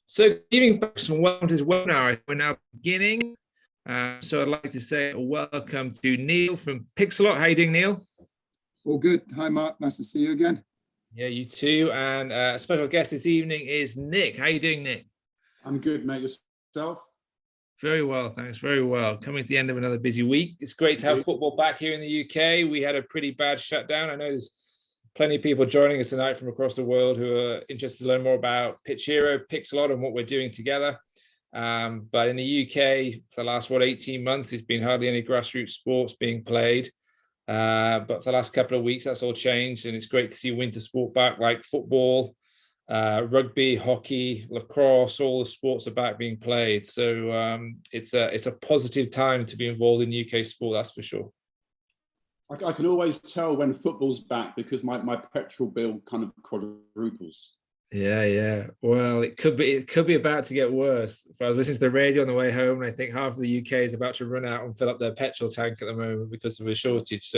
So, good evening, folks, and welcome to this webinar. We're now beginning. So, I'd like to say welcome to Neil from Pixellot. How are you doing, Neil? All good. Hi, Mark. Nice to see you again. Yeah, you too. And a special guest this evening is Nick. How are you doing, Nick? I'm good, mate. Yourself? Very well, thanks. Very well. Coming to the end of another busy week. It's great to have football back here in the UK. We had a pretty bad shutdown. I know there's plenty of people joining us tonight from across the world who are interested to learn more about Pitchero, Pixellot, and what we're doing together. But in the UK, for the last, 18 months, there's been hardly any grassroots sports being played. But for the last couple of weeks, that's all changed. And it's great to see winter sport back, like football, rugby, hockey, lacrosse. All the sports are back being played. So it's a positive time to be involved in UK sport, that's for sure. I can always tell when football's back because my petrol bill kind of quadruples. Yeah. Well, it could be about to get worse. If I was listening to the radio on the way home, and I think half of the UK is about to run out and fill up their petrol tank at the moment because of a shortage.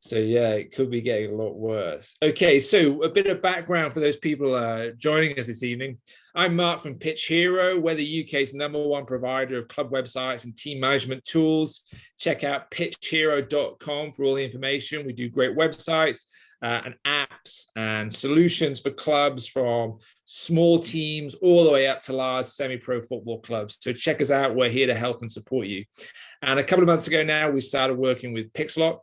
So yeah, it could be getting a lot worse. Okay, so a bit of background for those people joining us this evening. I'm Mark from Pitchero. We're the UK's #1 provider of club websites and team management tools. Check out pitchero.com for all the information. We do great websites and apps and solutions for clubs from small teams all the way up to large semi-pro football clubs. So check us out. We're here to help and support you. And a couple of months ago now, we started working with Pixellot.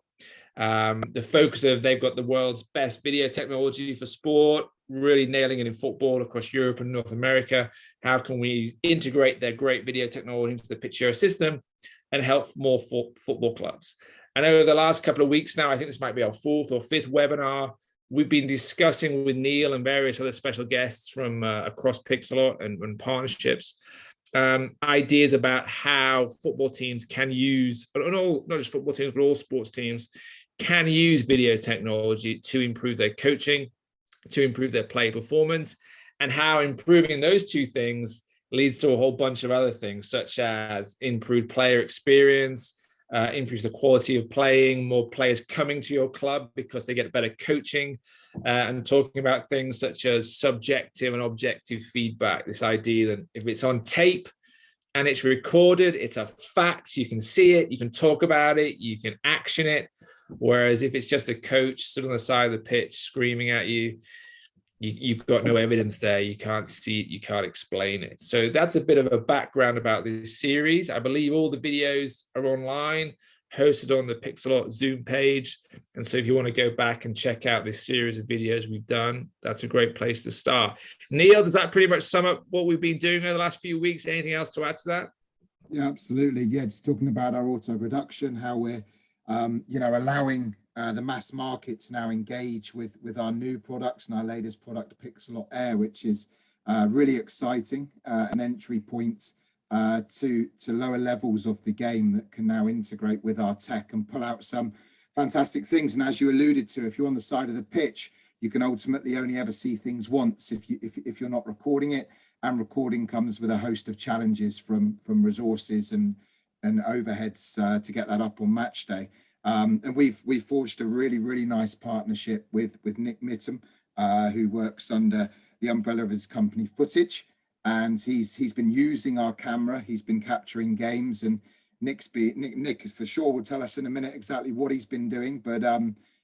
The focus of they've got the world's best video technology for sport, really nailing it in football across Europe and North America. How can we integrate their great video technology into the Pitchero system and help more football clubs? And over the last couple of weeks now, I think this might be our 4th or 5th webinar, we've been discussing with Neil and various other special guests from across Pixellot and partnerships, ideas about how football teams can use, not just football teams, but all sports teams can use video technology to improve their coaching, to improve their play performance, and how improving those two things leads to a whole bunch of other things, such as improved player experience, improves the quality of playing, more players coming to your club because they get better coaching, and talking about things such as subjective and objective feedback. This idea that if it's on tape and it's recorded, it's a fact, you can see it, you can talk about it, you can action it. Whereas if it's just a coach stood on the side of the pitch screaming at you, you've got no evidence there, you can't see it, you can't explain it. So that's a bit of a background about this series. I believe all the videos are online, hosted on the Pixellot Zoom page. And so if you want to go back and check out this series of videos we've done, that's a great place to start. Neil, does that pretty much sum up what we've been doing over the last few weeks? Anything else to add to that? Yeah, absolutely. Yeah, just talking about our auto production, how we're allowing the mass market to now engage with our new products and our latest product, Pixellot Air, which is really exciting, an entry point to lower levels of the game that can now integrate with our tech and pull out some fantastic things. And as you alluded to, if you're on the side of the pitch, you can ultimately only ever see things once if you're not recording it. And recording comes with a host of challenges from resources and overheads to get that up on match day. And we've forged a really nice partnership with Nick Mitham, who works under the umbrella of his company Footij, and he's been using our camera. He's been capturing games, and Nick for sure will tell us in a minute exactly what he's been doing. But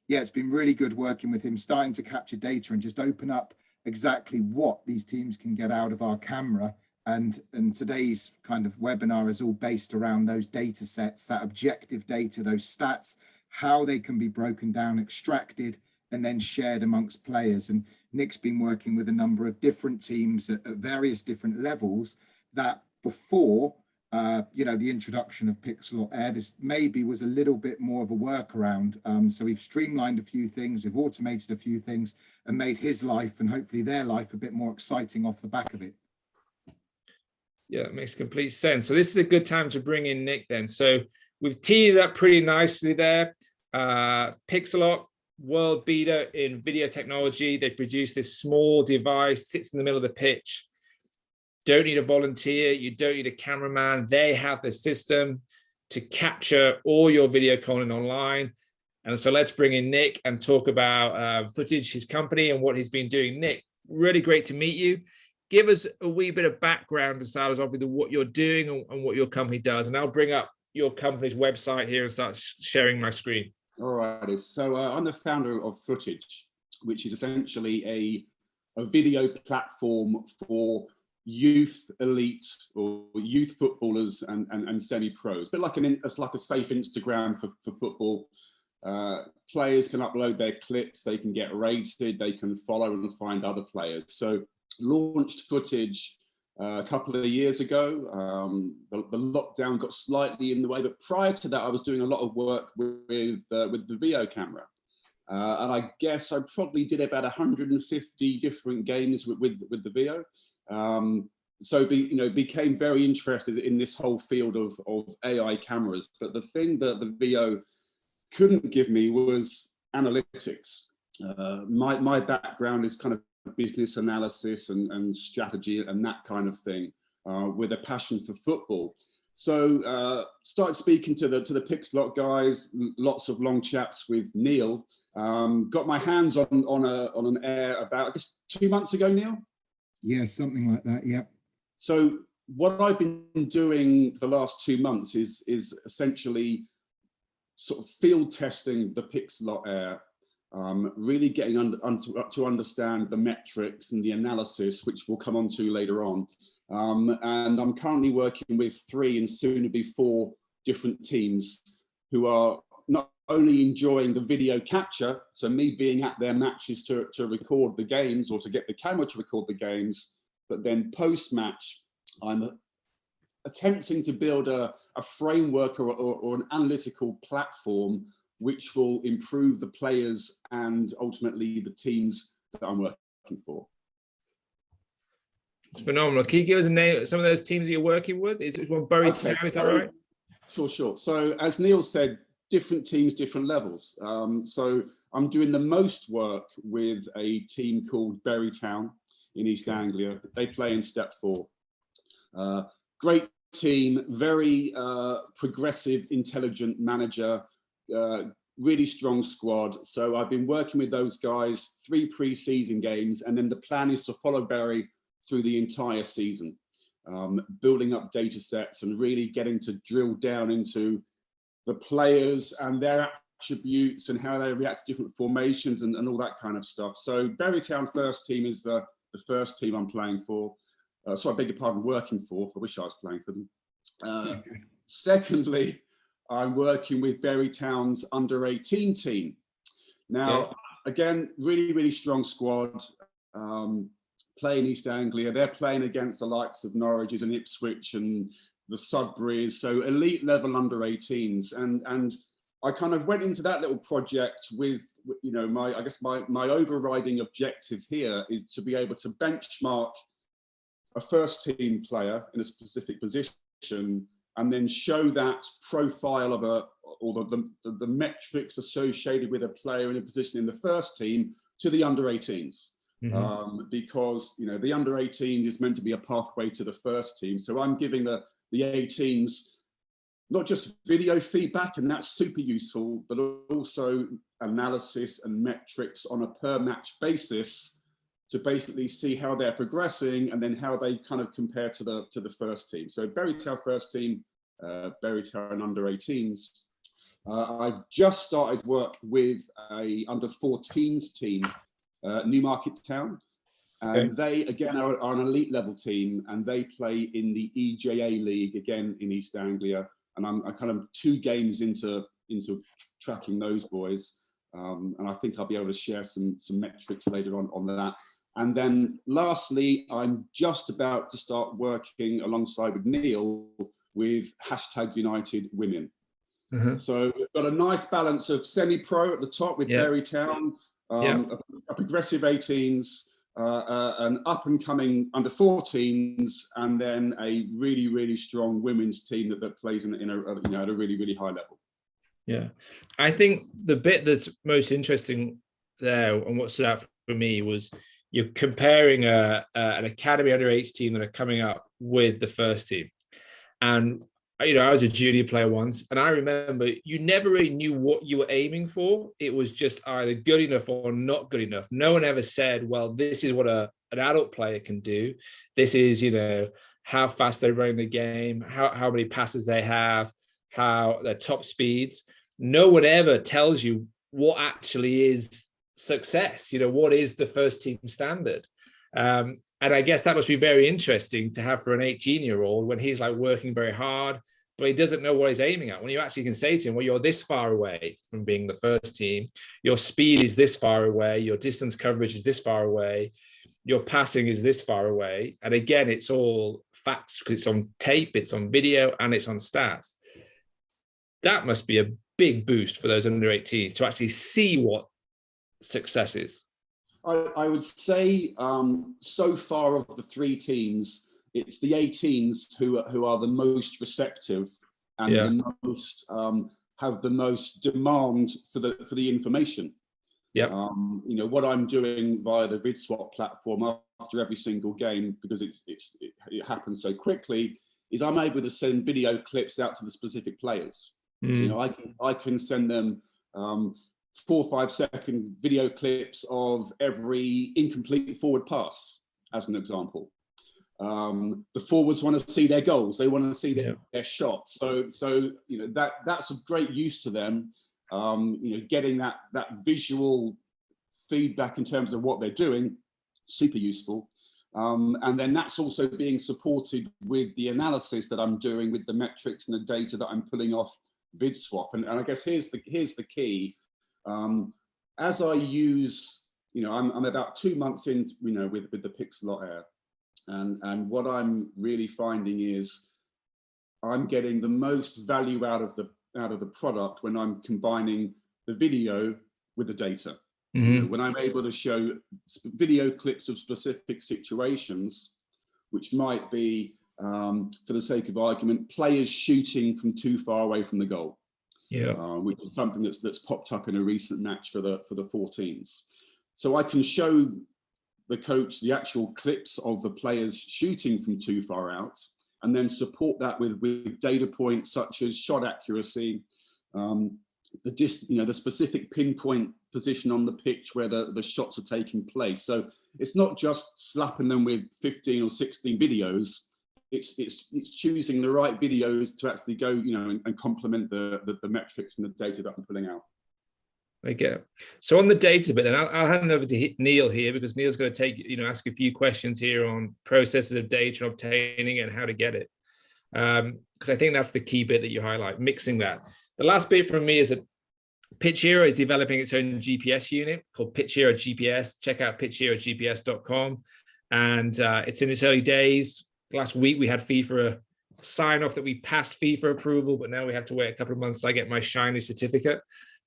yeah, it's been really good working with him, starting to capture data and just open up exactly what these teams can get out of our camera. And today's kind of webinar is all based around those data sets, that objective data, those stats, how they can be broken down, extracted, and then shared amongst players. And Nick's been working with a number of different teams at various different levels that before, the introduction of Pixellot Air, this maybe was a little bit more of a workaround. So we've streamlined a few things, we've automated a few things and made his life and hopefully their life a bit more exciting off the back of it. Yeah, it makes complete sense. So this is a good time to bring in Nick then. So we've teed it up pretty nicely there. Pixellot, world beater in video technology. They produce this small device, sits in the middle of the pitch. Don't need a volunteer. You don't need a cameraman. They have the system to capture all your video content online. And so let's bring in Nick and talk about Footij, his company, and what he's been doing. Nick, really great to meet you. give us a wee bit of background as far as obviously what you're doing and what your company does. And I'll bring up your company's website here and start sharing my screen. All righty. So I'm the founder of Footij, which is essentially a video platform for youth elite or youth footballers and semi-pros, but it's like a safe Instagram for football. Players can upload their clips, they can get rated, they can follow and find other players. So launched Footij a couple of years ago. The lockdown got slightly in the way, but prior to that I was doing a lot of work with the VO camera. And I guess I probably did about 150 different games with the VO. So became very interested in this whole field of AI cameras. But the thing that the VO couldn't give me was analytics. My background is kind of business analysis and strategy and that kind of thing, with a passion for football. So started speaking to the Pixellot guys, lots of long chats with Neil. Got my hands on an Air about, I guess, 2 months ago, Neil? Yeah, something like that, yeah. So what I've been doing for the last 2 months is essentially sort of field testing the Pixellot Air, really getting to understand the metrics and the analysis, which we'll come on to later on. And I'm currently working with 3 and soon to be 4 different teams who are not only enjoying the video capture, so me being at their matches to record the games or to get the camera to record the games, but then post-match, I'm attempting to build a framework or an analytical platform which will improve the players and ultimately the teams that I'm working for. It's phenomenal. Can you give us a name of some of those teams that you're working with? Is one Bury Town, is that right? Sure. So as Neil said, different teams, different levels. So I'm doing the most work with a team called Bury Town in East Anglia. They play in Step 4. Great team, very progressive, intelligent manager, really strong squad. So I've been working with those guys, 3 pre-season games, and then the plan is to follow Bury through the entire season, building up data sets and really getting to drill down into the players and their attributes and how they react to different formations and all that kind of stuff. So Bury Town first team is the first team I'm playing for. So I beg your pardon, working for. I wish I was playing for them. Secondly, I'm working with Bury Town's under-18 team. Now, again, really, really strong squad. Playing East Anglia. They're playing against the likes of Norwich's and Ipswich and the Sudbury's, so elite level under-18s. And I kind of went into that little project with, my overriding objective here is to be able to benchmark a first team player in a specific position and then show that profile of the metrics associated with a player in a position in the first team to the under-18s. Mm-hmm. Because the under-18s is meant to be a pathway to the first team. So I'm giving the 18s not just video feedback, and that's super useful, but also analysis and metrics on a per match basis to basically see how they're progressing and then how they kind of compare to the first team. So Bury Town first team, Bury Town under-18s. I've just started work with a under-14s team, Newmarket Town, and they again are an elite level team, and they play in the EJA League again in East Anglia, and I'm kind of 2 games into tracking those boys, and I think I'll be able to share some metrics later on that. And then lastly, I'm just about to start working alongside with Neil with #United Women. Mm-hmm. So we've got a nice balance of semi-pro at the top with Bury Town, a progressive 18s, an up-and-coming under-14s, and then a really, really strong women's team that plays at a really, really high level. Yeah, I think the bit that's most interesting there and what stood out for me was you're comparing an academy under-8 team that are coming up with the first team. And I was a junior player once, and I remember you never really knew what you were aiming for. It was just either good enough or not good enough. No one ever said, well, this is what a an adult player can do. This is, how fast they're running the game, how many passes they have, how their top speeds. No one ever tells you what actually is success. What is the first team standard? And I guess that must be very interesting to have for an 18-year-old when he's like working very hard, but he doesn't know what he's aiming at. When you actually can say to him, well, you're this far away from being the first team, your speed is this far away, your distance coverage is this far away, your passing is this far away. And again, it's all facts because it's on tape, it's on video, and it's on stats. That must be a big boost for those under 18s to actually see what success is. I would say so far of the three teams, it's the 18s who are the most receptive and the most have the most demand for the information. Yeah. What I'm doing via the VidSwap platform after every single game, because it happens so quickly, is I'm able to send video clips out to the specific players. So, I can send them 4 or 5 second video clips of every incomplete forward pass, as an example. The forwards want to see their goals; they want to see their shots. So that's of great use to them. Getting that visual feedback in terms of what they're doing, super useful. And then that's also being supported with the analysis that I'm doing with the metrics and the data that I'm pulling off VidSwap. And I guess here's the key. As I use, I'm about 2 months in, with the Pixellot Air, and what I'm really finding is I'm getting the most value out of the product when I'm combining the video with the data. When I'm able to show video clips of specific situations, which might be, for the sake of argument, players shooting from too far away from the goal, which is something that's popped up in a recent match for the 14s. So I can show the coach the actual clips of the players shooting from too far out, and then support that with data points such as shot accuracy, the specific pinpoint position on the pitch where the shots are taking place. So it's not just slapping them with 15 or 16 videos. It's choosing the right videos to actually go, and complement the metrics and the data that I'm pulling out. I get it. So on the data bit, then I'll hand over to Neil here, because Neil's going to ask a few questions here on processes of data, obtaining it, and how to get it. Because I think that's the key bit that you highlight, mixing that. The last bit from me is that Pitchero is developing its own GPS unit called Pitchero GPS. Check out pitcherogps.com. And it's in its early days. Last week, we had FIFA sign off that we passed FIFA approval, but now we have to wait a couple of months till I get my shiny certificate.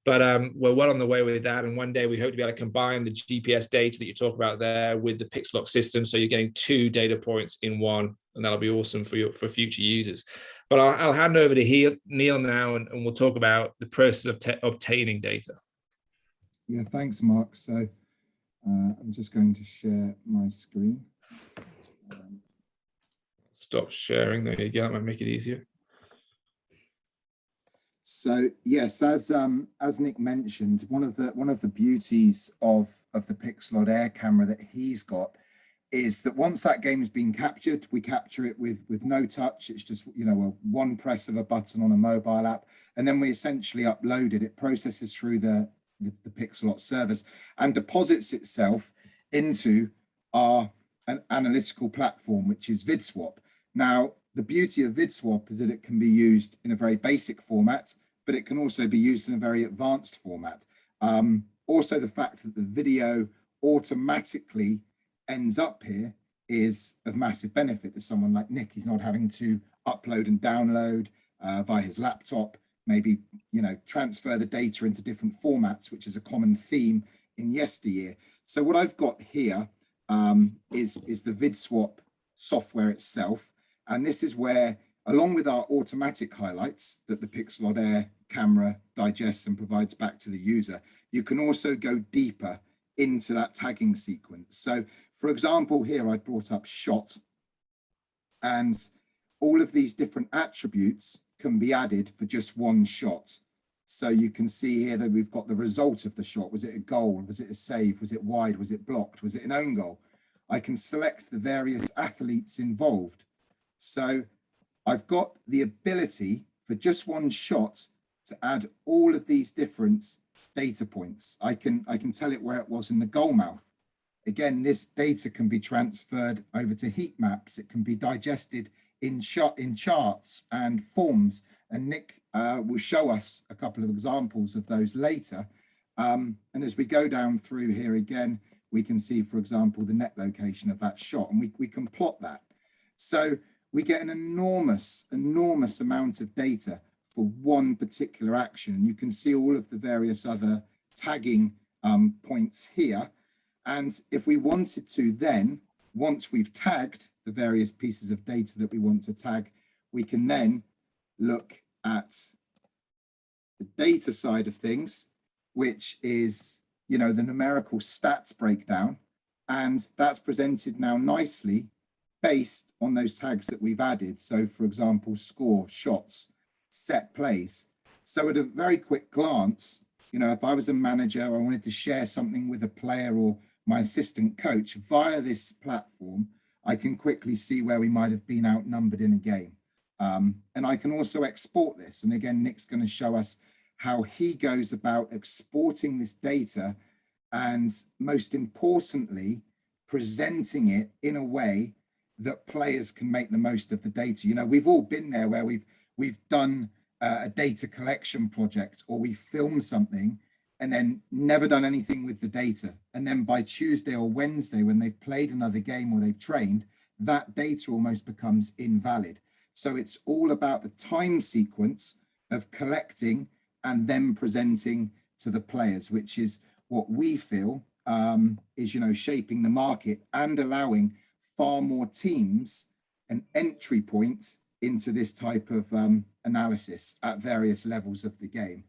But we're well on the way with that. And one day we hope to be able to combine the GPS data that you talk about there with the Pixellot system. So you're getting 2 data points in one, and that'll be awesome for future users. But I'll hand over to Neil now, and we'll talk about the process of obtaining data. Yeah, thanks, Mark. So I'm just going to share my screen. Stop sharing. There you go. That might make it easier. So yes, as Nick mentioned, one of the beauties of the Pixellot Air camera that he's got is that once that game has been captured, we capture it with no touch. It's just one press of a button on a mobile app, and then we essentially upload it. It processes through the Pixellot service and deposits itself into an analytical platform, which is VidSwap. Now, the beauty of VidSwap is that it can be used in a very basic format, but it can also be used in a very advanced format. Also, the fact that the video automatically ends up here is of massive benefit to someone like Nick. He's not having to upload and download via his laptop, maybe transfer the data into different formats, which is a common theme in yesteryear. So what I've got here is the VidSwap software itself. And this is where, along with our automatic highlights that the Pixellot Air camera digests and provides back to the user, you can also go deeper into that tagging sequence. So, for example, here I've brought up shot, and all of these different attributes can be added for just one shot. So you can see here that we've got the result of the shot. Was it a goal? Was it a save? Was it wide? Was it blocked? Was it an own goal? I can select the various athletes involved. So I've got the ability for just one shot to add all of these different data points. I can tell it where it was in the goal mouth. Again, this data can be transferred over to heat maps. It can be digested in charts and forms. And Nick will show us a couple of examples of those later. And as we go down through here again, we can see, for example, the net location of that shot, and we can plot that. So we get an enormous amount of data for one particular action. And you can see all of the various other tagging points here. And if we wanted to then, once we've tagged the various pieces of data that we want to tag, we can then look at the data side of things, which is, you know, the numerical stats breakdown. And that's presented now nicely based on those tags that we've added. So for example, score, shots, set plays. So at a very quick glance, you know, if I was a manager, I wanted to share something with a player or my assistant coach via this platform, I can quickly see where we might have been outnumbered in a game. And I can also export this. And again, Nick's going to show us how he goes about exporting this data and, most importantly, presenting it in a way that players can make the most of the data. You know, we've all been there where we've done a data collection project, or we filmed something and then never done anything with the data. And then by Tuesday or Wednesday, when they've played another game or they've trained, that data almost becomes invalid. So it's all about the time sequence of collecting and then presenting to the players, which is what we feel is, you know, shaping the market and allowing far more teams an entry point into this type of analysis at various levels of the game.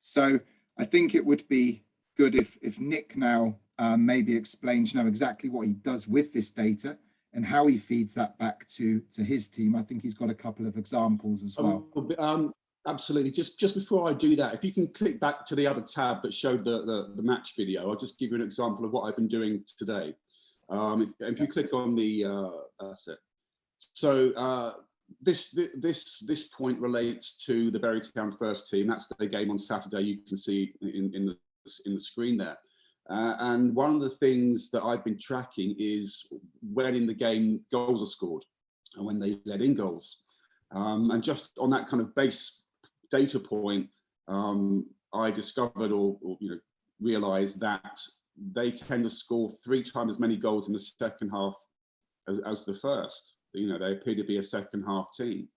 So I think it would be good if Nick now maybe explains, you know, exactly what he does with this data and how he feeds that back to his team. I think he's got a couple of examples as well. Absolutely. Just before I do that, if you can click back to the other tab that showed the match video, I'll just give you an example of what I've been doing today. If you click on the asset. So this point relates to the Berrytown first team. That's the game on Saturday. You can see in the screen there. And one of the things that I've been tracking is when in the game goals are scored and when they let in goals. And just on that kind of base data point, I discovered or you know, realized that they tend to score 3 times as many goals in the second half as the first. You know, they appear to be a second half team.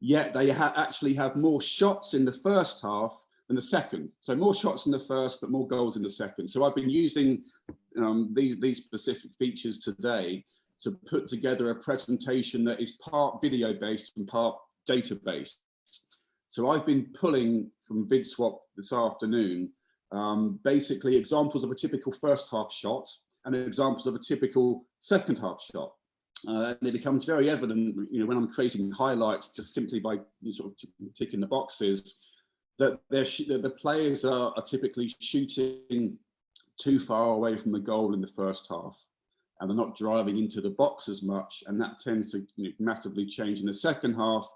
Yet they actually have more shots in the first half than the second. So more shots in the first, but more goals in the second. So I've been using these specific features today to put together a presentation that is part video based and part data based. So I've been pulling from VidSwap this afternoon, basically examples of a typical first half shot and examples of a typical second half shot. And it becomes very evident, you know, when I'm creating highlights, just simply by sort of ticking the boxes, that the players are typically shooting too far away from the goal in the first half, and they're not driving into the box as much, and that tends to, you know, massively change in the second half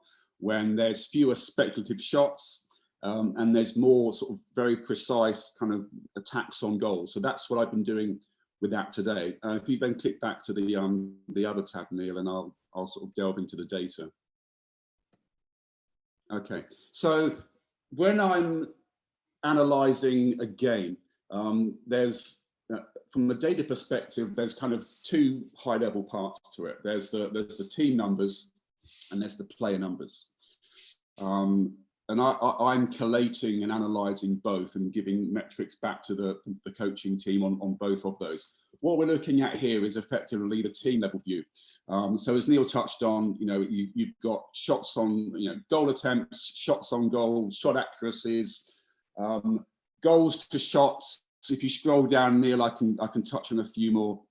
when there's fewer speculative shots and there's more sort of very precise kind of attacks on goal. So that's what I've been doing with that today. If you then click back to the other tab, Neil, and I'll sort of delve into the data. Okay, so when I'm analyzing a game, there's from the data perspective, there's kind of 2 high-level parts to it. There's the team numbers and there's the player numbers. And I'm collating and analysing both and giving metrics back to the coaching team on both of those. What we're looking at here is effectively the team level view. So as Neil touched on, you know, you've got shots on, you know, goal attempts, shots on goal, shot accuracies, goals to shots. So if you scroll down, Neil, I can touch on a few more.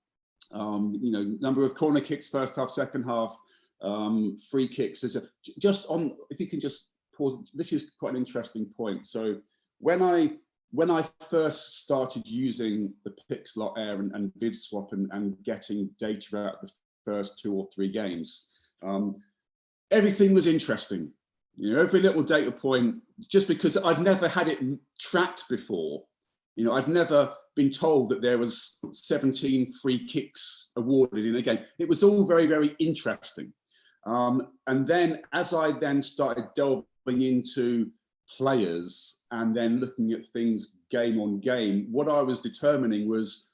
You know, number of corner kicks, first half, second half, free kicks. Just on, if you can just pause. This is quite an interesting point. So when I when I first started using the Pixellot Air and VidSwap and getting data out of the first 2 or 3 games, everything was interesting. You know, every little data point, just because I'd never had it tracked before. You know, I've never been told that there was 17 free kicks awarded in a game. It was all very, very interesting. And then as I then started delving into players and then looking at things game on game, what I was determining was,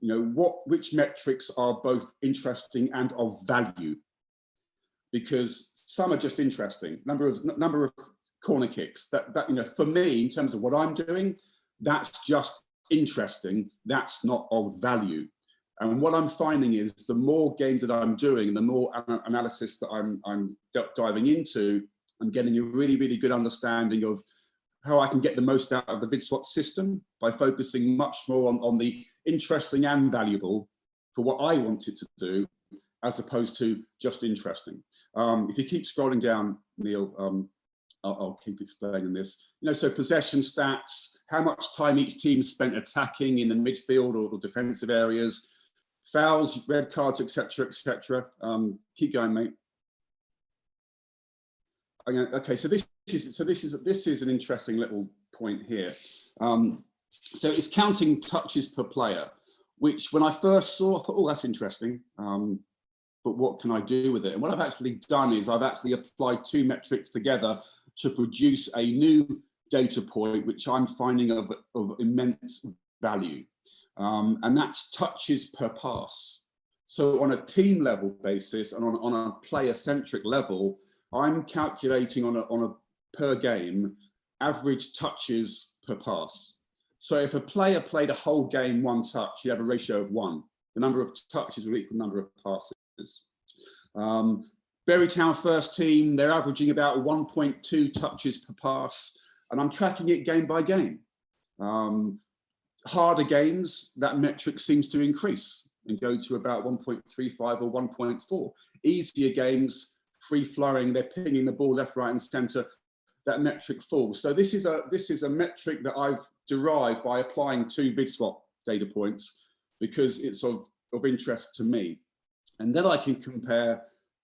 you know, which metrics are both interesting and of value. Because some are just interesting. Number of corner kicks. That you know, for me, in terms of what I'm doing, that's just interesting. That's not of value. And what I'm finding is the more games that I'm doing, the more analysis that I'm diving into, I'm getting a really, really good understanding of how I can get the most out of the VidSwap system by focusing much more on the interesting and valuable for what I want it to do, as opposed to just interesting. If you keep scrolling down, Neil, I'll keep explaining this. You know, so possession stats, how much time each team spent attacking in the midfield or defensive areas, fouls, red cards, etc., etc. Keep going, mate. Okay, so this is an interesting little point here. So it's counting touches per player, which when I first saw, I thought, oh, that's interesting. But what can I do with it? And what I've actually done is I've actually applied 2 metrics together to produce a new data point, which I'm finding of immense value. And that's touches per pass. So on a team level basis and on a player centric level, I'm calculating on a per game average touches per pass. So if a player played a whole game 1 touch, you have a ratio of 1. The number of touches will equal the number of passes. Berrytown first team, they're averaging about 1.2 touches per pass, and I'm tracking it game by game. Harder games, that metric seems to increase and go to about 1.35 or 1.4. Easier games, free flowing, they're pinging the ball left, right, and centre, that metric falls. So this is a metric that I've derived by applying 2 VidSwap data points because it's of interest to me. And then I can compare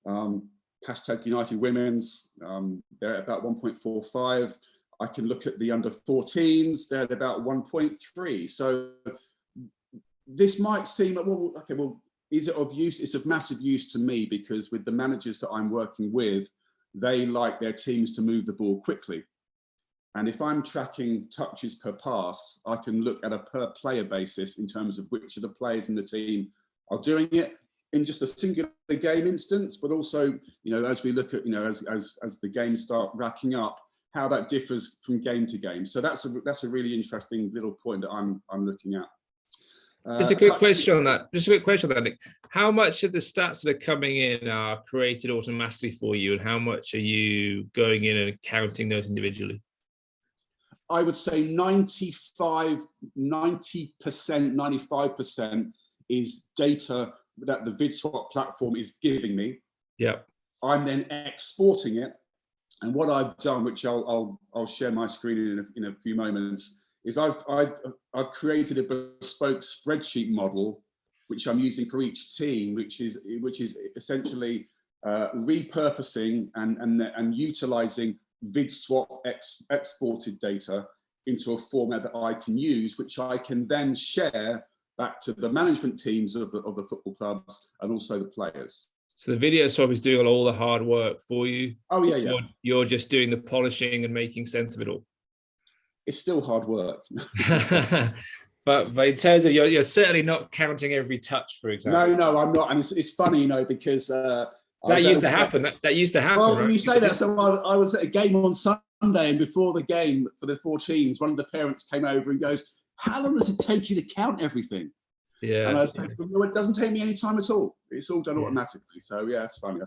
Passtoke United women's, they're at about 1.45. I can look at the under 14s, they're at about 1.3. So this might seem, well, okay, well, is it of use? It's of massive use to me because with the managers that I'm working with, they like their teams to move the ball quickly. And if I'm tracking touches per pass, I can look at a per player basis in terms of which of the players in the team are doing it in just a singular game instance, but also, you know, as we look at, you know, as the games start racking up, how that differs from game to game. So that's a really interesting little point that I'm looking at. Just a quick question on that. Nick. How much of the stats that are coming in are created automatically for you, and how much are you going in and counting those individually? I would say 95% is data that the VidSwap platform is giving me. Yep. I'm then exporting it, and what I've done, which I'll share my screen in a few moments, is I've created a bespoke spreadsheet model, which I'm using for each team, which is essentially repurposing and utilizing VidSwap exported data into a format that I can use, which I can then share back to the management teams of the football clubs and also the players. So the VidSwap is doing all the hard work for you. Oh yeah. You're just doing the polishing and making sense of it all. It's still hard work. but in terms of you're certainly not counting every touch, for example. No, I'm not. And it's funny, you know, because that used to happen. That used to happen. Well, right? when you say that, so I was at a game on Sunday, and before the game for the 4 teams, one of the parents came over and goes, "How long does it take you to count everything?" Yeah. And I said, "Well, it doesn't take me any time at all. It's all done automatically." So yeah, that's funny.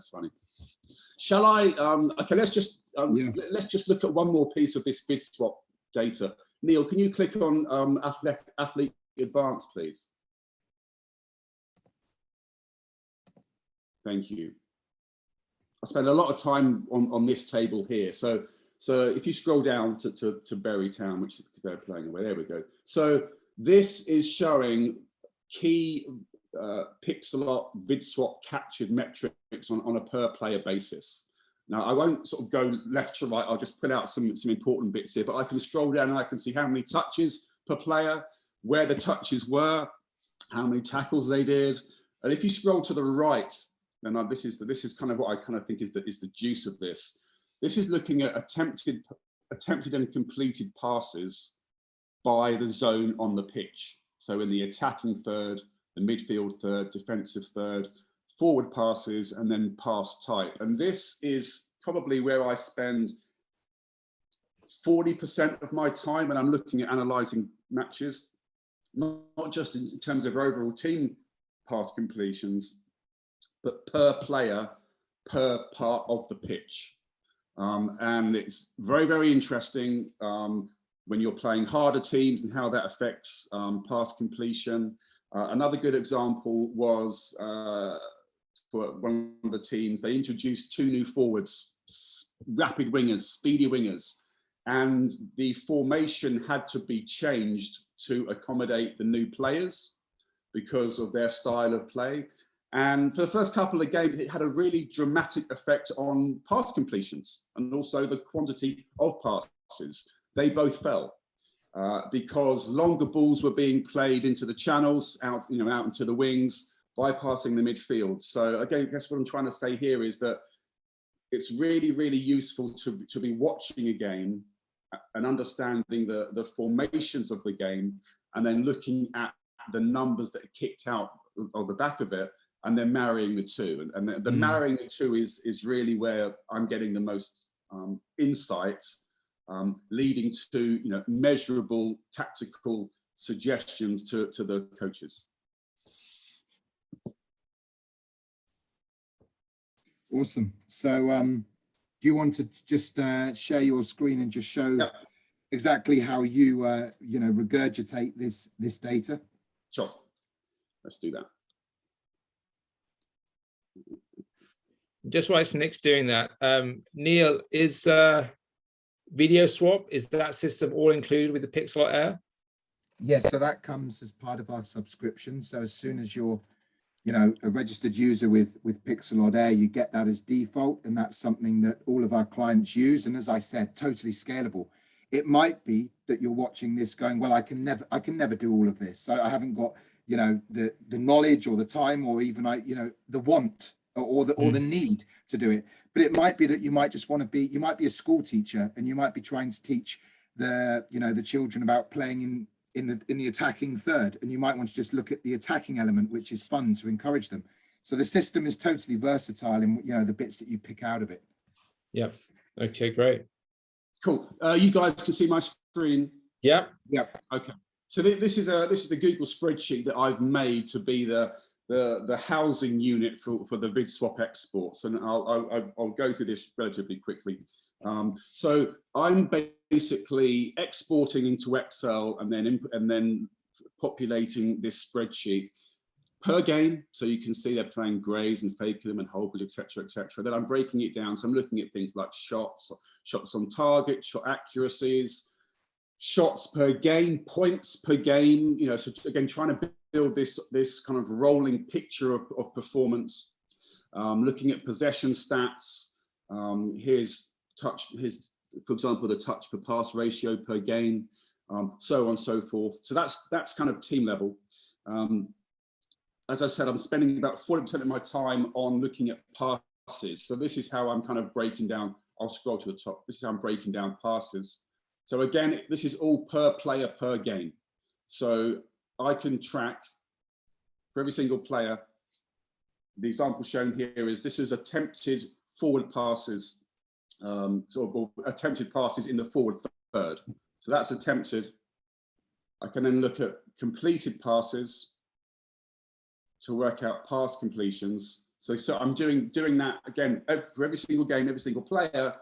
Shall I? Okay, let's just look at one more piece of this VidSwap data. Neil, can you click on Athlete Advanced, please? Thank you. I spend a lot of time on this table here. So So if you scroll down to Berry Town, which is because they're playing away, there we go. So this is showing key Pixellot VidSwap captured metrics on a per player basis. Now I won't sort of go left to right, I'll just put out some important bits here, but I can scroll down and I can see how many touches per player, where the touches were, how many tackles they did. And if you scroll to the right, then this is kind of what I kind of think is the juice of this. This is looking at attempted and completed passes by the zone on the pitch. So in the attacking third, the midfield third, defensive third, forward passes, and then pass type. And this is probably where I spend 40% of my time when I'm looking at analysing matches, not just in terms of overall team pass completions, but per player, per part of the pitch. And it's very, very interesting when you're playing harder teams and how that affects pass completion. Another good example was for one of the teams, they introduced 2 new forwards, rapid wingers, speedy wingers, and the formation had to be changed to accommodate the new players because of their style of play. And for the first couple of games, it had a really dramatic effect on pass completions and also the quantity of passes. They both fell because longer balls were being played into the channels, out into the wings, bypassing the midfield. So again, I guess what I'm trying to say here is that it's really, really useful to be watching a game and understanding the formations of the game, and then looking at the numbers that are kicked out of the back of it, and then marrying the two. And the marrying the two is really where I'm getting the most insight, leading to measurable tactical suggestions to the coaches. Awesome. So do you want to just share your screen and just show exactly how you regurgitate this data? Sure, let's do that. Just whilst Nick's doing that, Neil, is VidSwap, is that system all included with the Pixellot Air? Yes, so that comes as part of our subscription. So as soon as you're a registered user with Pixellot Air, you get that as default, and that's something that all of our clients use. And as I said, totally scalable. It might be that you're watching this going, well, I can never do all of this. I haven't got the knowledge or the time or even the want or the need to do it. But it might be that you might just want to be, you might be a school teacher and you might be trying to teach the children about playing in the attacking third, and you might want to just look at the attacking element, which is fun to encourage them. So the system is totally versatile in the bits that you pick out of it. Yep. Okay, great. Cool. You guys can see my screen. Yep. Yep. Okay. So this is a Google spreadsheet that I've made to be the housing unit for the VidSwap exports, and I'll go through this relatively quickly. So I'm basically exporting into Excel and then populating this spreadsheet per game. So you can see they're playing Grays and Fairbairn and Holbrook, etc., etc. Then I'm breaking it down. So I'm looking at things like shots on target, shot accuracies, shots per game, points per game. So again, trying to build this kind of rolling picture of performance. Looking at possession stats. Here's for example, the touch per pass ratio per game, so on and so forth. So that's kind of team level. As I said, I'm spending about 40% of my time on looking at passes. So this is how I'm kind of breaking down. I'll scroll to the top. This is how I'm breaking down passes. So again, this is all per player per game. So I can track for every single player. The example shown here is this is attempted forward passes, or attempted passes in the forward third. So that's attempted. I can then look at completed passes to work out pass completions. So I'm doing that again for every single game, every single player,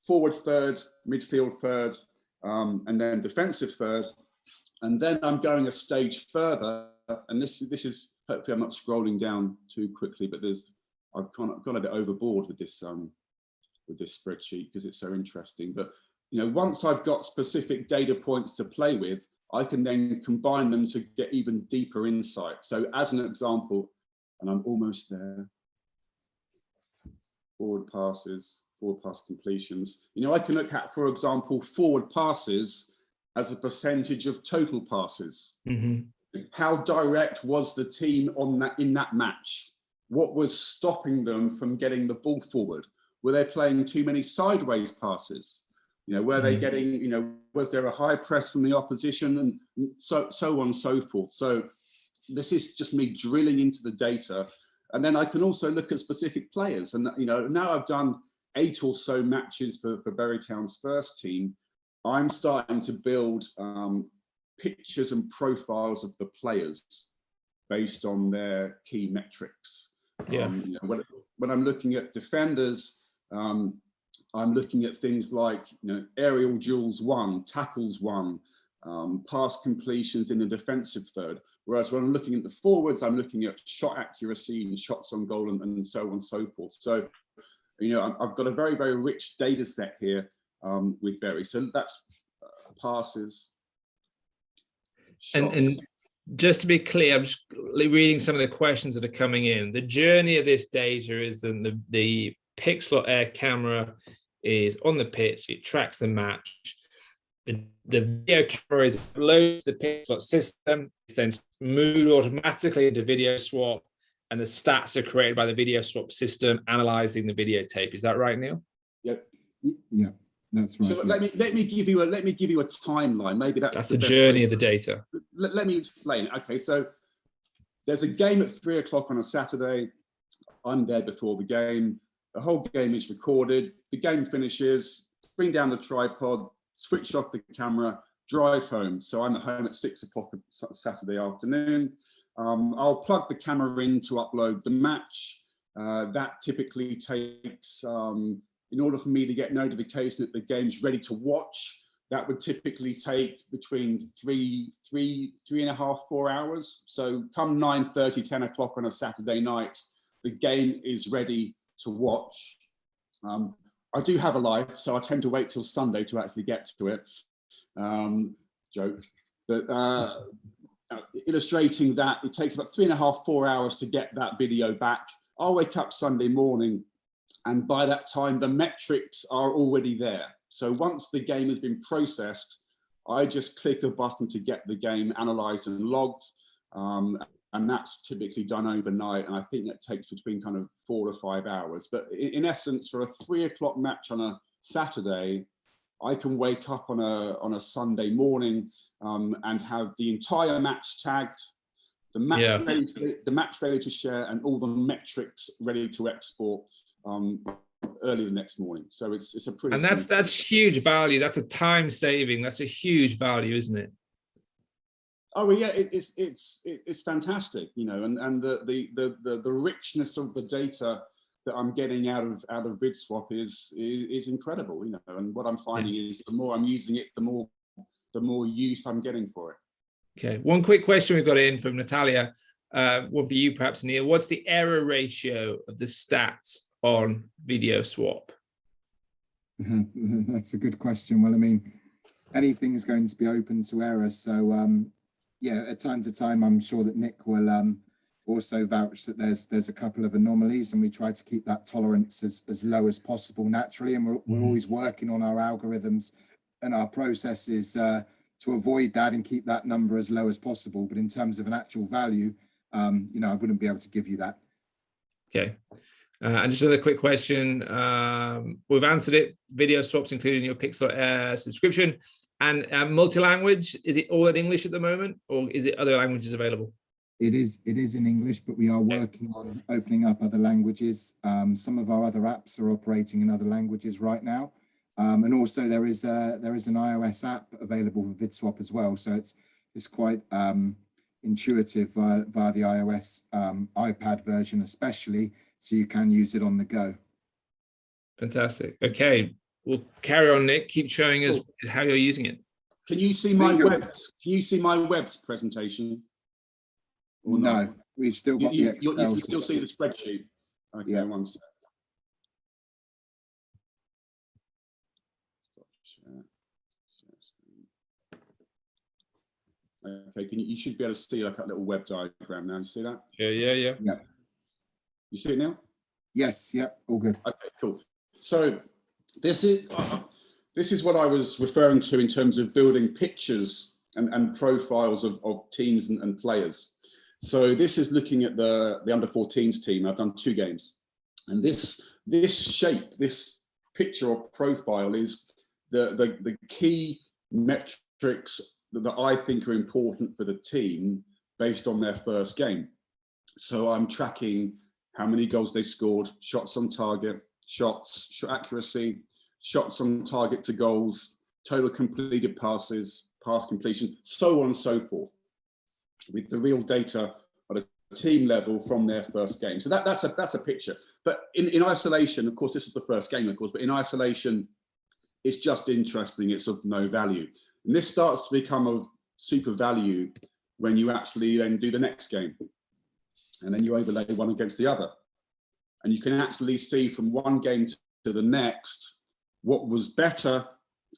forward third, midfield third, and then defensive third. And then I'm going a stage further, and this is hopefully I'm not scrolling down too quickly, but I've gone a bit overboard with this this spreadsheet because it's so interesting. But once I've got specific data points to play with, I can then combine them to get even deeper insight. So as an example, and I'm almost there, forward pass completions. I can look at, for example, forward passes as a percentage of total passes. How direct was the team in that match? What was stopping them from getting the ball forward? Were they playing too many sideways passes? Were they getting, was there a high press from the opposition, and so on and so forth. So this is just me drilling into the data. And then I can also look at specific players. And, now I've done 8 or so matches for Berrytown's first team. I'm starting to build pictures and profiles of the players based on their key metrics. When I'm looking at defenders, I'm looking at things like aerial duels won, tackles won, pass completions in the defensive third. Whereas when I'm looking at the forwards, I'm looking at shot accuracy and shots on goal and so on and so forth. So, I've got a very, very rich data set here with Berry. So that's passes. And just to be clear, I'm just reading some of the questions that are coming in. The journey of this data is that the Pixellot Air camera is on the pitch, it tracks the match. The video camera is uploaded to the Pixellot system, it's then moved automatically into VidSwap, and the stats are created by the VidSwap system analyzing the videotape. Is that right, Neil? Yeah, that's right. So let me give you a timeline. Maybe that's the journey of the data. Let me explain. Okay, so there's a game at 3 o'clock on a Saturday. I'm there before the game. The whole game is recorded. The game finishes, bring down the tripod, switch off the camera, drive home. So I'm at home at 6 o'clock Saturday afternoon. I'll plug the camera in to upload the match. That typically takes, in order for me to get notification that the game's ready to watch, that would typically take between three and a half, 4 hours. So come 9:30, 10 o'clock on a Saturday night, the game is ready to watch. I do have a life, so I tend to wait till Sunday to actually get to it. Joke. But illustrating that, it takes about 3.5, 4 hours to get that video back. I'll wake up Sunday morning, and by that time, the metrics are already there. So once the game has been processed, I just click a button to get the game analyzed and logged. And that's typically done overnight. And I think that takes between kind of 4 to 5 hours. But in essence, for a 3 o'clock match on a Saturday, I can wake up on a Sunday morning and have the entire match tagged, the match ready to share, and all the metrics ready to export early the next morning. So it's a pretty. And that's huge value. That's a time saving. That's a huge value, isn't it? Oh well, yeah, it's fantastic, and the richness of the data that I'm getting out of VidSwap is incredible, and what I'm finding is the more I'm using it, the more use I'm getting for it. Okay, one quick question we've got in from Natalia, one for you perhaps, Neil. What's the error ratio of the stats on VidSwap? That's a good question. Well, I mean, anything's going to be open to error, so yeah, at time to time, I'm sure that Nick will also vouch that there's a couple of anomalies, and we try to keep that tolerance as low as possible naturally. And we're always working on our algorithms and our processes to avoid that and keep that number as low as possible. But in terms of an actual value, I wouldn't be able to give you that. Okay. And just another quick question. We've answered it. VidSwap's included in your Pixellot subscription. And multi-language, is it all in English at the moment, or is it other languages available? It is in English, but we are working on opening up other languages. Some of our other apps are operating in other languages right now. And also there is an iOS app available for VidSwap as well. So it's quite intuitive via the iOS iPad version especially, so you can use it on the go. Fantastic. Okay. We'll carry on, Nick. Keep showing us how you're using it. Can you see my webs? Can you see my webs presentation? No, we've still got the Excel. You still see the spreadsheet. Okay, yeah. One sec. Okay, you should be able to see like a little web diagram now. You see that? Yeah. You see it now? Yes. Yep. All good. Okay, cool. So this is what I was referring to in terms of building pictures and profiles of teams and players. So this is looking at the under 14s team. I've done 2 games, and this shape, this picture or profile is the key metrics that I think are important for the team based on their first game. So I'm tracking how many goals they scored, shots on target, shot accuracy, shots on target to goals, total completed passes, pass completion, so on and so forth, with the real data at a team level from their first game. So that's a picture. But in isolation, of course, this is the first game, of course, but in isolation, it's just interesting. It's of no value. And this starts to become of super value when you actually then do the next game. And then you overlay one against the other. And you can actually see from one game to the next, what was better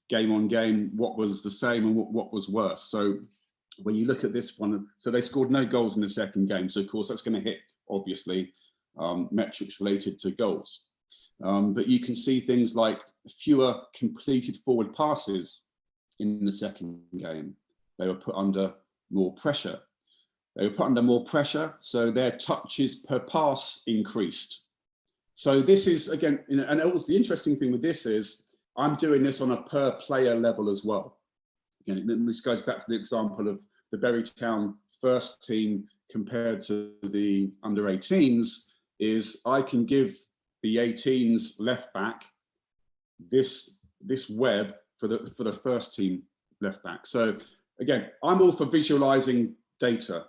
game on game, what was the same, and what was worse. So when you look at this one, so they scored no goals in the second game. So of course that's going to hit, obviously, metrics related to goals. But you can see things like fewer completed forward passes in the second game. They were put under more pressure. So their touches per pass increased. So this is, again, and the interesting thing with this is I'm doing this on a per player level as well. Again, this goes back to the example of the Berrytown first team compared to the under 18s, is I can give the 18s left back this web for the first team left back. So again, I'm all for visualizing data,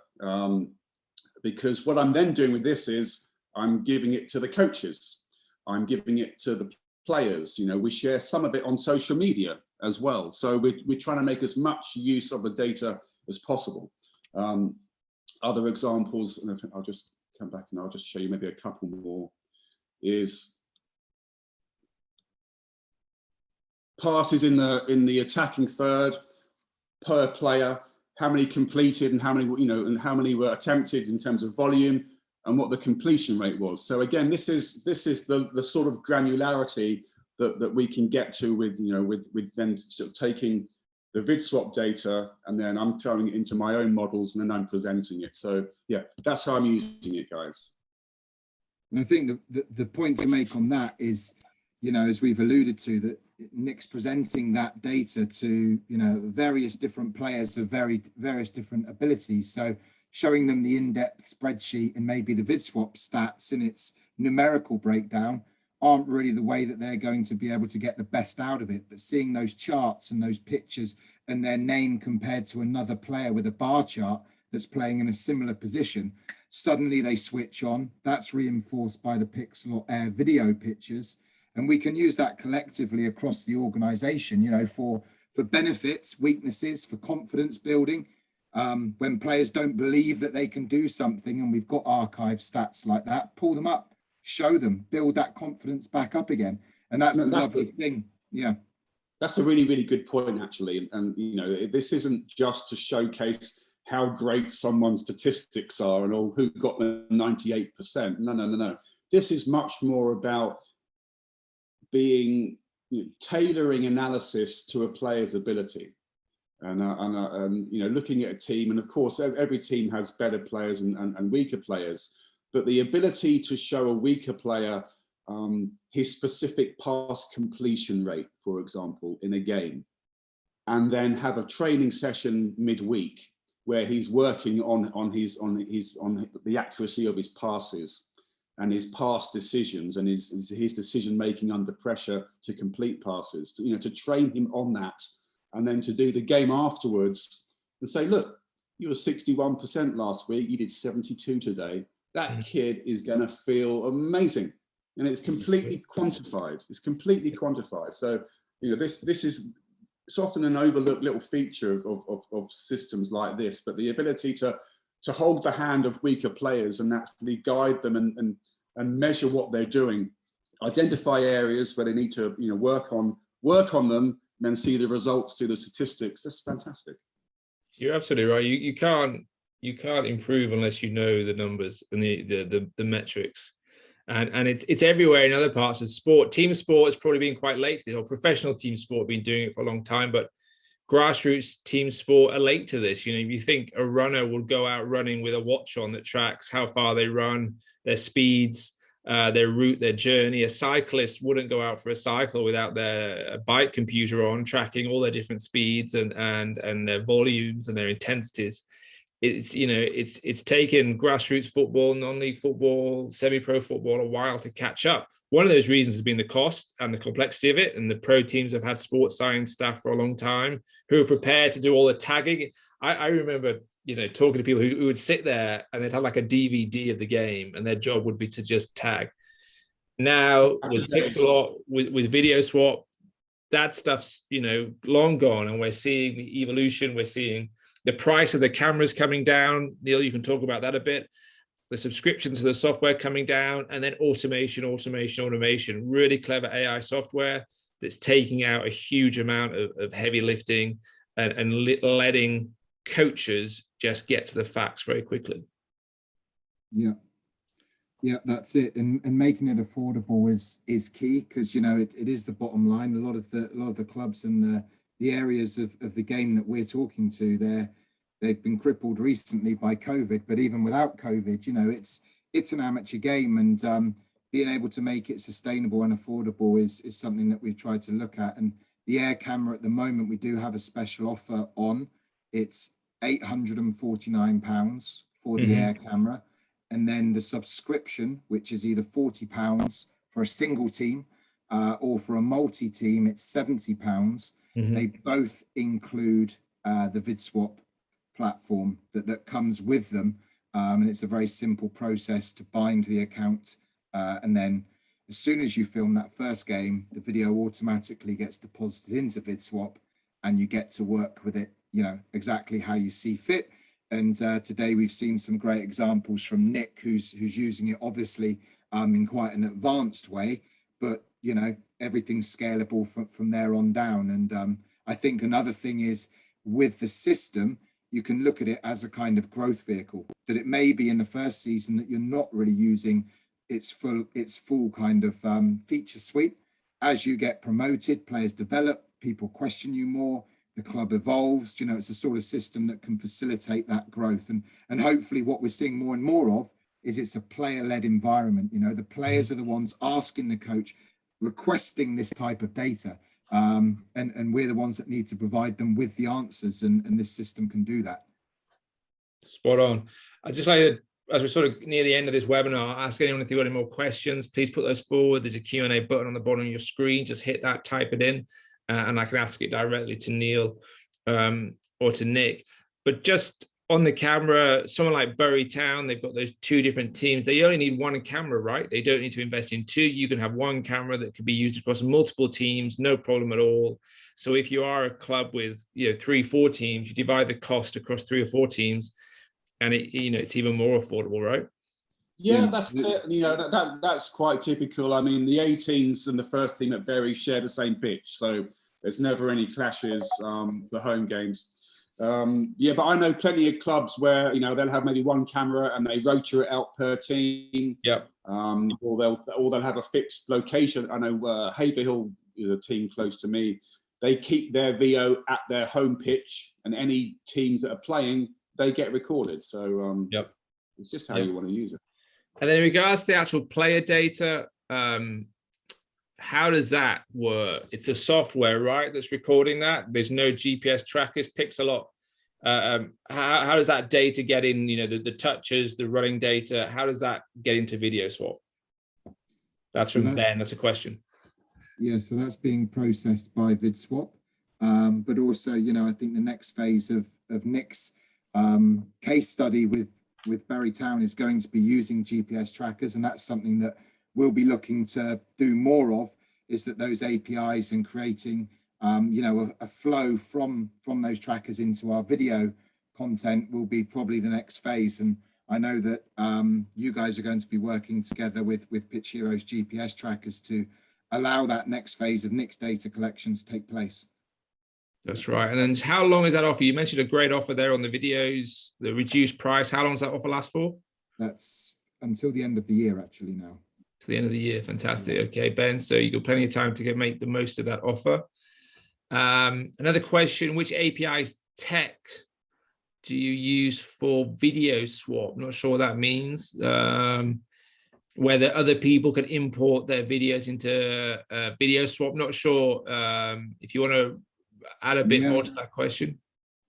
because what I'm then doing with this is I'm giving it to the coaches, I'm giving it to the players. We share some of it on social media as well. So we're trying to make as much use of the data as possible. Other examples, and I'll just come back and I'll just show you maybe a couple more, is passes in the attacking third per player, how many completed and how many were attempted in terms of volume, and what the completion rate was. So again, this is the sort of granularity that we can get to with then sort of taking the VidSwap data, and then I'm throwing it into my own models, and then I'm presenting it. So yeah, that's how I'm using it, guys. And I think the point to make on that is, as we've alluded to, that Nick's presenting that data to, various different players of various different abilities. So showing them the in-depth spreadsheet and maybe the VidSwap stats in its numerical breakdown aren't really the way that they're going to be able to get the best out of it. But seeing those charts and those pictures and their name compared to another player with a bar chart that's playing in a similar position, suddenly they switch on. That's reinforced by the Pixellot Air video pictures. And we can use that collectively across the organization, for benefits, weaknesses, for confidence building. When players don't believe that they can do something, and we've got archive stats like that, pull them up, show them, build that confidence back up again. And that's the lovely thing. Yeah. That's a really, really good point, actually. And, this isn't just to showcase how great someone's statistics are and who got the 98%. No. This is much more about tailoring analysis to a player's ability. And looking at a team, and of course every team has better players and weaker players, but the ability to show a weaker player his specific pass completion rate, for example, in a game, and then have a training session midweek where he's working on the accuracy of his passes and his pass decisions and his decision making under pressure to complete passes, to train him on that. And then to do the game afterwards and say, look, you were 61% last week, you did 72 today. That kid is going to feel amazing. And it's completely quantified. So, it's often an overlooked little feature of systems like this, but the ability to hold the hand of weaker players and actually guide them and measure what they're doing, identify areas where they need to work on them, and then see the results through the statistics. That's fantastic. You're absolutely right. You can't improve unless you know the numbers and the metrics. And it's everywhere in other parts of sport. Team sport has probably been quite late to this, or professional team sport have been doing it for a long time, but grassroots team sport are late to this. You know, if you think a runner will go out running with a watch on that tracks how far they run, their speeds, their route, their journey. A cyclist wouldn't go out for a cycle without their bike computer on, tracking all their different speeds and their volumes and their intensities. It's, you know, it's taken grassroots football, non-league football, semi-pro football a while to catch up. One of those reasons has been the cost and the complexity of it. And the pro teams have had sports science staff for a long time who are prepared to do all the tagging. I remember, you know, talking to people who would sit there and they'd have like a DVD of the game and their job would be to just tag. Now with Pixellot, with VidSwap, that stuff's, you know, long gone, and we're seeing the evolution. We're seeing the price of the cameras coming down. Neil, you can talk about that a bit. The subscriptions to the software coming down, and then automation, really clever AI software that's taking out a huge amount of heavy lifting and letting coaches just get to the facts very quickly. Yeah, that's it. And making it affordable is key, because, you know, it is the bottom line. A lot of the clubs and the areas of the game that we're talking to, they've been crippled recently by COVID, but even without COVID, you know, it's an amateur game, and being able to make it sustainable and affordable is something that we've tried to look at. And the Air camera at the moment, we do have a special offer on. It's £849 for the Air camera. And then the subscription, which is either £40 for a single team or for a multi-team, it's £70. They both include the VidSwap platform that comes with them. And it's a very simple process to bind the account. And then as soon as you film that first game, the video automatically gets deposited into VidSwap, and you get to work with it, you know, exactly how you see fit. And today we've seen some great examples from Nick, who's using it obviously in quite an advanced way, but, you know, everything's scalable from there on down. And I think another thing is, with the system, you can look at it as a kind of growth vehicle, that it may be in the first season that you're not really using its full kind of feature suite. As you get promoted, players develop, people question you more, the club evolves. You know, it's a sort of system that can facilitate that growth. And hopefully what we're seeing more and more of is it's a player-led environment. You know, the players are the ones asking the coach, requesting this type of data. And we're the ones that need to provide them with the answers, and this system can do that. Spot on. I'd just like to, as we're sort of near the end of this webinar, ask anyone if they've got any more questions, please put those forward. There's a Q&A button on the bottom of your screen. Just hit that, type it in, and I can ask it directly to Neil or to Nick. But just on the camera, someone like Bury Town, they've got those two different teams. They only need one camera, right? They don't need to invest in two. You can have one camera that could be used across multiple teams, no problem at all. So if you are a club with, you know, 3-4 teams, you divide the cost across 3 or 4 teams, and it's even more affordable, right? Yeah, that's it. You know, that's quite typical. I mean, the 18s and the first team at Bury share the same pitch, so there's never any clashes for home games. Yeah, but I know plenty of clubs where, you know, they'll have maybe one camera and they rotor it out per team. Yeah. Or they'll have a fixed location. I know Haverhill is a team close to me. They keep their VO at their home pitch, and any teams that are playing, they get recorded. So it's just how you want to use it. And then in regards to the actual player data, how does that work? It's a software, right, that's recording that. There's no GPS trackers. Pixellot. How does that data get in? You know, the touches, the running data. How does that get into VidSwap? That's from Ben. That's a question. Yeah, so that's being processed by VidSwap, but also, you know, I think the next phase of Nick's case study with Bury Town is going to be using GPS trackers, and that's something that we'll be looking to do more of, is that those APIs and creating, you know, a flow from those trackers into our video content will be probably the next phase. And I know that you guys are going to be working together with Pitchero's GPS trackers to allow that next phase of Nick's data collection to take place. That's right. And then how long is that offer? You mentioned a great offer there on the videos, the reduced price. How long does that offer last for? That's until the end of the year, actually, now. To the end of the year. Fantastic. Okay, Ben. So you've got plenty of time to make the most of that offer. Another question, which APIs tech do you use for VidSwap? I'm not sure what that means. Whether other people can import their videos into VidSwap. Not sure if you want to add a bit more to that question.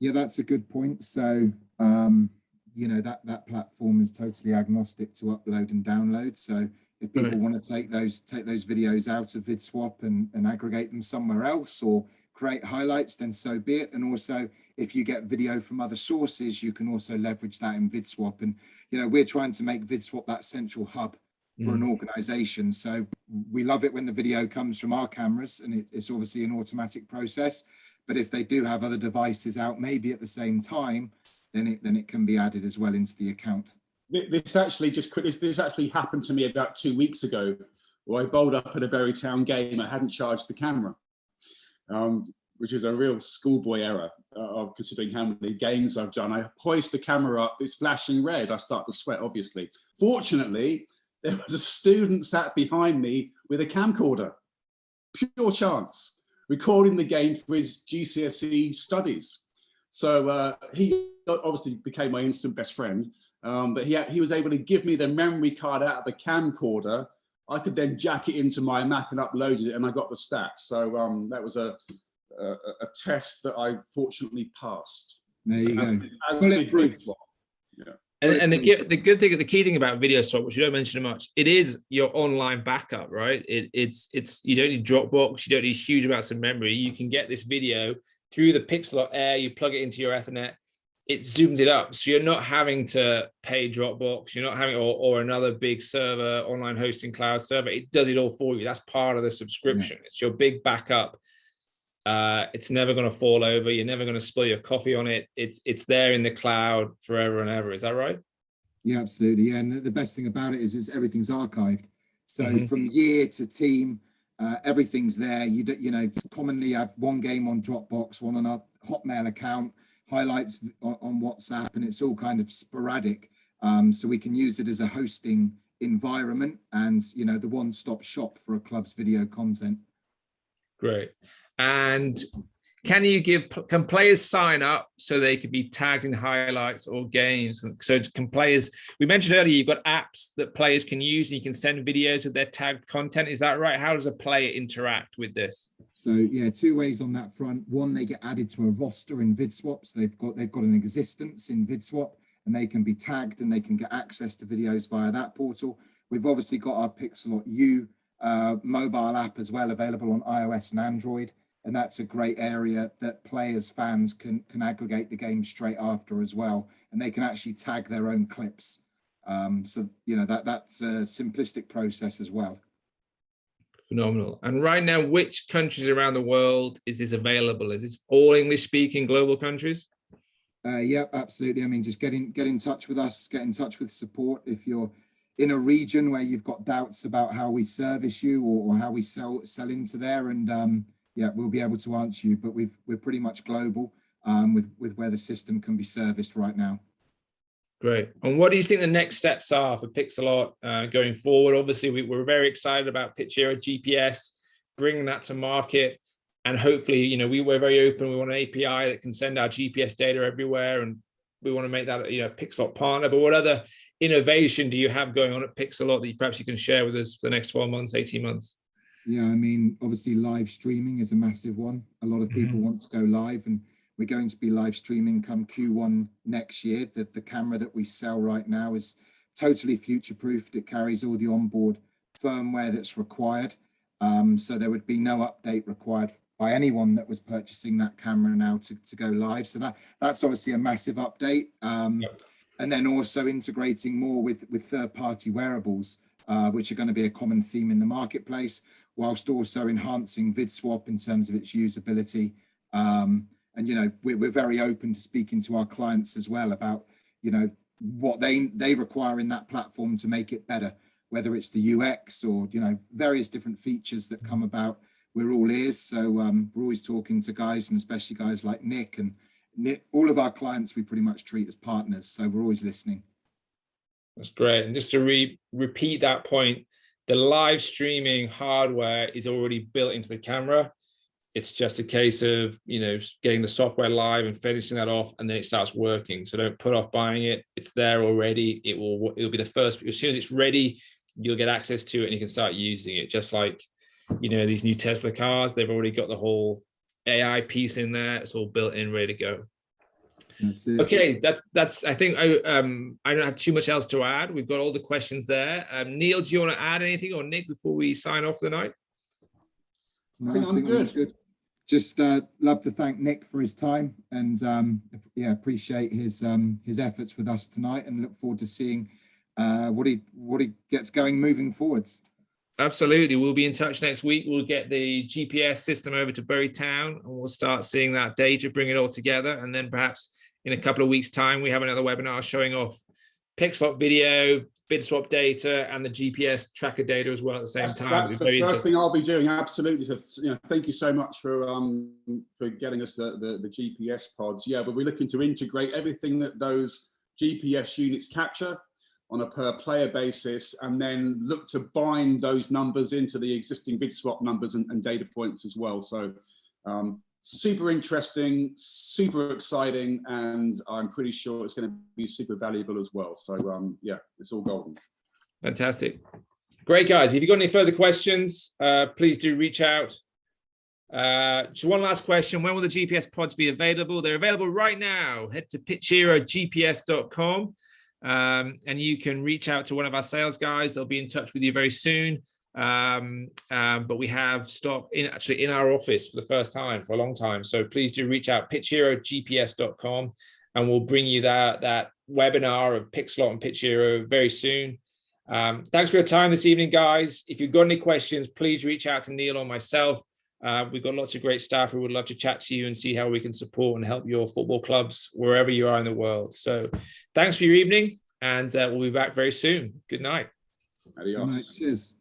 Yeah, that's a good point. So, you know, that platform is totally agnostic to upload and download. So if people want to take those videos out of VidSwap and aggregate them somewhere else or create highlights, then so be it. And also, if you get video from other sources, you can also leverage that in VidSwap. And, you know, we're trying to make VidSwap that central hub for an organization. So we love it when the video comes from our cameras, and it's obviously an automatic process. But if they do have other devices out, maybe at the same time, then it can be added as well into the account. This actually happened to me about 2 weeks ago, where I bowled up at a Berrytown game. I hadn't charged the camera, which is a real schoolboy error, considering how many games I've done. I hoist the camera up, it's flashing red. I start to sweat, obviously. Fortunately, there was a student sat behind me with a camcorder, pure chance, recording the game for his GCSE studies. So he obviously became my instant best friend, but he was able to give me the memory card out of the camcorder. I could then jack it into my Mac and uploaded it, and I got the stats. So that was a test that I fortunately passed. There you go. Bulletproof. Yeah. And the good thing, the key thing about VidSwap, which you don't mention much, it is your online backup, right? It's you don't need Dropbox, you don't need huge amounts of memory. You can get this video through the Pixellot Air, you plug it into your Ethernet, it zooms it up. So you're not having to pay Dropbox, you're not having or another big server, online hosting cloud server. It does it all for you. That's part of the subscription. It's your big backup. It's never going to fall over. You're never going to spill your coffee on it. It's there in the cloud forever and ever. Is that right? Yeah, absolutely. Yeah, and the best thing about it is everything's archived. So from year to team, everything's there. You know, commonly have one game on Dropbox, one on a Hotmail account, highlights on WhatsApp, and it's all kind of sporadic. So we can use it as a hosting environment and, you know, the one-stop shop for a club's video content. Great. And can players sign up so they could be tagged in highlights or games? So can players, we mentioned earlier, you've got apps that players can use and you can send videos of their tagged content. Is that right? How does a player interact with this? So yeah, two ways on that front. One, they get added to a roster in VidSwap. So they've got an existence in VidSwap and they can be tagged and they can get access to videos via that portal. We've obviously got our Pixellot U mobile app as well, available on iOS and Android. And that's a great area that players, fans can aggregate the game straight after as well. And they can actually tag their own clips. So, you know, that's a simplistic process as well. Phenomenal. And right now, which countries around the world is this available? Is this all English speaking global countries? Yeah, absolutely. I mean, just get in touch with us, get in touch with support. If you're in a region where you've got doubts about how we service you or how we sell into there, and yeah, we'll be able to answer you, but we're pretty much global with where the system can be serviced right now. Great. And what do you think the next steps are for Pixellot going forward? Obviously, we're very excited about Pitchero GPS, bringing that to market. And hopefully, you know, we're very open. We want an API that can send our GPS data everywhere. And we want to make that, you know, Pixellot partner. But what other innovation do you have going on at Pixellot that perhaps you can share with us for the next 12 months, 18 months? Yeah, I mean, obviously live streaming is a massive one. A lot of people want to go live, and we're going to be live streaming come Q1 next year. The camera that we sell right now is totally future-proofed. It carries all the onboard firmware that's required. So there would be no update required by anyone that was purchasing that camera now to go live. So that's obviously a massive update. And then also integrating more with third-party wearables, which are going to be a common theme in the marketplace, whilst also enhancing VidSwap in terms of its usability. And, you know, we're very open to speaking to our clients as well about, you know, what they require in that platform to make it better, whether it's the UX or, you know, various different features that come about we're all ears. So we're always talking to guys, and especially guys like Nick. And Nick, all of our clients we pretty much treat as partners. So we're always listening. That's great. And just to repeat that point, the live streaming hardware is already built into the camera. It's just a case of, getting the software live and finishing that off, and then it starts working. So don't put off buying it. It's there already. It'll be the first. As soon as it's ready, you'll get access to it and you can start using it. Just like, these new Tesla cars, they've already got the whole AI piece in there. It's all built in, ready to go. That's it. Okay, that's. I think I don't have too much else to add. We've got all the questions there. Neil, do you want to add anything, or Nick, before we sign off for the night? I think I'm good. Just love to thank Nick for his time, and appreciate his efforts with us tonight, and look forward to seeing what he gets going moving forwards. Absolutely. We'll be in touch next week. We'll get the GPS system over to Bury Town, and we'll start seeing that data, bring it all together. And then perhaps in a couple of weeks' time, we have another webinar showing off Pixellot video, VidSwap data, and the GPS tracker data as well at the same time. That's the first thing I'll be doing. Absolutely. So, thank you so much for getting us the GPS pods. Yeah, but we're looking to integrate everything that those GPS units capture on a per player basis, and then look to bind those numbers into the existing VidSwap numbers and data points as well. So super interesting, super exciting, and I'm pretty sure it's going to be super valuable as well. So it's all golden. Fantastic. Great, guys. If you've got any further questions, please do reach out. So one last question. When will the GPS pods be available? They're available right now. Head to pitcherogps.com. And you can reach out to one of our sales guys. They'll be in touch with you very soon. But we have stock in our office for the first time for a long time. So please do reach out, pitcherogps.com, and we'll bring you that webinar of Pixellot and Pitchero very soon. Thanks for your time this evening, guys. If you've got any questions, please reach out to Neil or myself. We've got lots of great staff who would love to chat to you and see how we can support and help your football clubs wherever you are in the world. So thanks for your evening, and we'll be back very soon. Good night. Adios. Good night. Cheers.